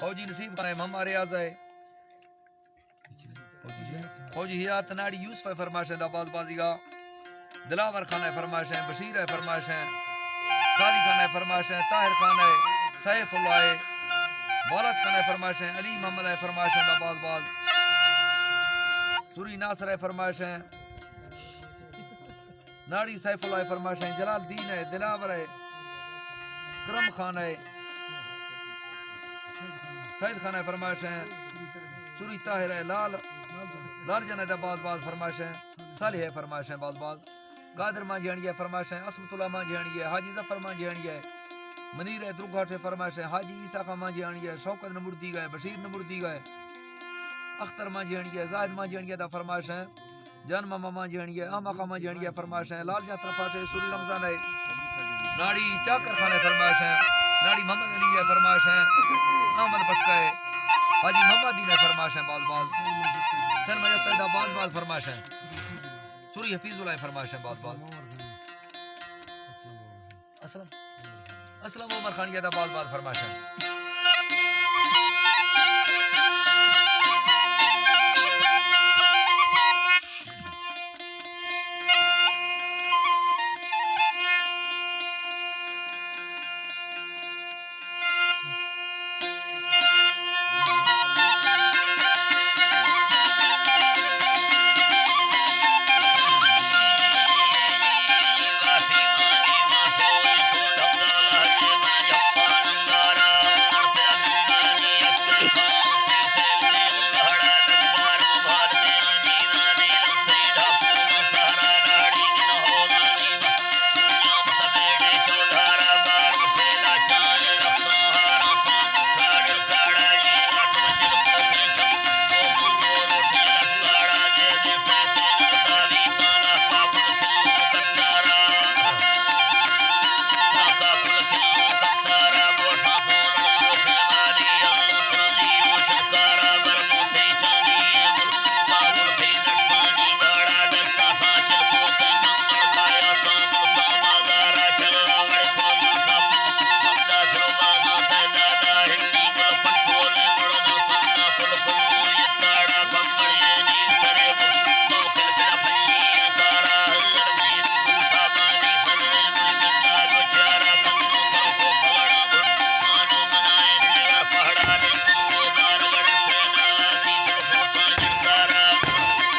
फौजी नसीब खान है मोहम्मद रियाज है फौजी हियात नाड़ी यूसुफ है फरमाइश है दाबाद बाजीगा दिलावर खान है फरमाइश है बशीर है फरमाइश है कादी खान है फरमाइश है ताहिर खान है सैफुल्लाह है बालच खान है फरमाइश है अली मोहम्मद है फरमाइश है दाबाद बाज सूरी नासर है फरमाइश है नाड़ी सैफुल्लाह है फरमाइश है जलाल दीन है दिलावर है करम खान है सैयद खान है फरमाइश है सूरी ताहिर है लाल जन है बाज बाज फरमाइश है सालिह है फरमाइश है बाज बाज कादर मां जेहणी है फरमाइश है असमतुल्ला मां जेहणी है हाजी जफर मां जेहणी है मनीर है द्रुघाट है फरमाइश है हाजी ईसा खां मां जेहणी है शौकत नमुर्दी गए बशीर नमुर्दी गए अख्तर मां जेहणी है जाहिद मां जेहणी है दा फरमाइश है जान मामा मां जेहणी है आमा खां मां जेहणी है फरमाइश है लाल जा तरफाट है सूरी रमजान है नाड़ी चाकर खान है फरमाइश है नाड़ी मोहम्मद अली है फरमाइश है अहमद पक्का है हाजी मोहम्मद दीन है फरमाइश है बाल बाल सन मजद दा बाल बाल फरमाइश है सूरी हफीजुल्लाह है फरमाइश है बाल बाल असलम असलम उमर खान ये दा बाल बाल फरमाइश है